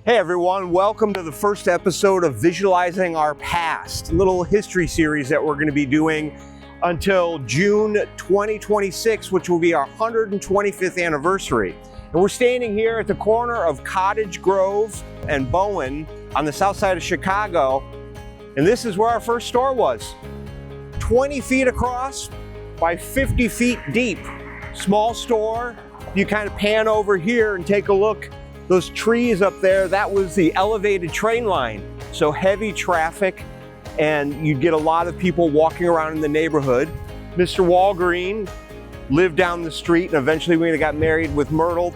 Hey everyone, welcome to the first episode of Visualizing Our Past, a little history series that we're going to be doing until June 2026, which will be our 125th anniversary. And we're standing here at the corner of Cottage Grove and Bowen on the south side of Chicago, and this is where our first store was. 20 feet across by 50 feet deep. Small store. You kind of pan over here and take a look. Those trees up there, that was the elevated train line. So heavy traffic, and you'd get a lot of people walking around in the neighborhood. Mr. Walgreen lived down the street, and eventually we got married with Myrtle.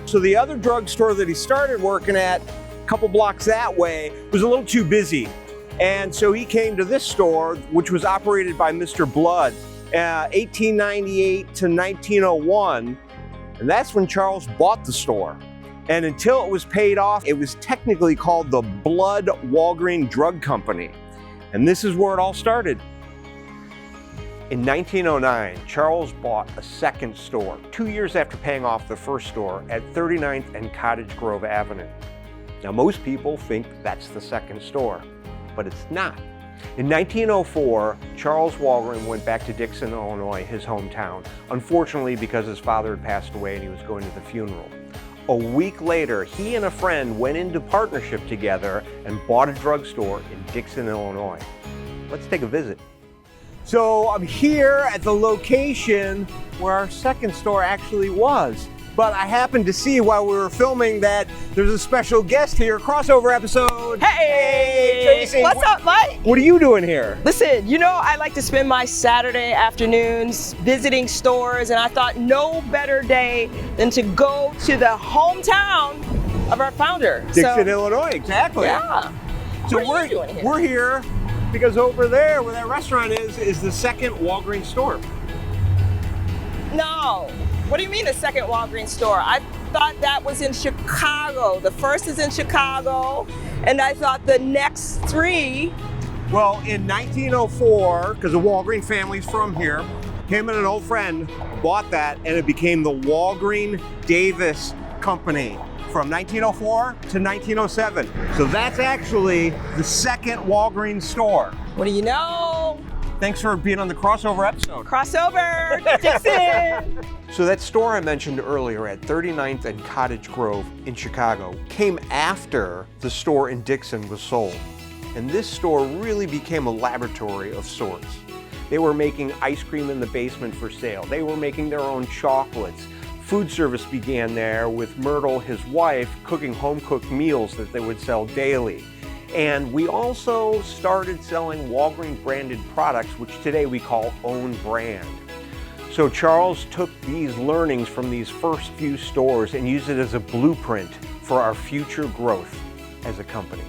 So the other drugstore that he started working at, a couple blocks that way, was a little too busy. And so he came to this store, which was operated by Mr. Blood, 1898 to 1901. And that's when Charles bought the store. And until it was paid off, it was technically called the Blood Walgreen Drug Company. And this is where it all started. In 1909, Charles bought a second store, 2 years after paying off the first store at 39th and Cottage Grove Avenue. Now, most people think that's the second store, but it's not. In 1904, Charles Walgreen went back to Dixon, Illinois, his hometown, unfortunately because his father had passed away and he was going to the funeral. A week later, he and a friend went into partnership together and bought a drugstore in Dixon, Illinois. Let's take a visit. So I'm here at the location where our second store actually was. But I happened to see while we were filming that there's a special guest here, crossover episode. Hey, Tracy. What's up, Mike? What are you doing here? Listen, you know I like to spend my Saturday afternoons visiting stores, and I thought no better day than to go to the hometown of our founder. Dixon, Illinois, exactly. Yeah. So what are you doing here? We're here because over there where that restaurant is the second Walgreen store. No. What do you mean the second Walgreens store? I thought that was in Chicago. The first is in Chicago, and I thought the next three. Well, in 1904, because the Walgreen family's from here, him and an old friend bought that, and it became the Walgreen Davis Company from 1904 to 1907. So that's actually the second Walgreens store. What do you know? Thanks for being on the crossover episode. Crossover, Dixon. So that store I mentioned earlier at 39th and Cottage Grove in Chicago came after the store in Dixon was sold. And this store really became a laboratory of sorts. They were making ice cream in the basement for sale. They were making their own chocolates. Food service began there with Myrtle, his wife, cooking home-cooked meals that they would sell daily. And we also started selling Walgreen branded products, which today we call own brand. So Charles took these learnings from these first few stores and used it as a blueprint for our future growth as a company.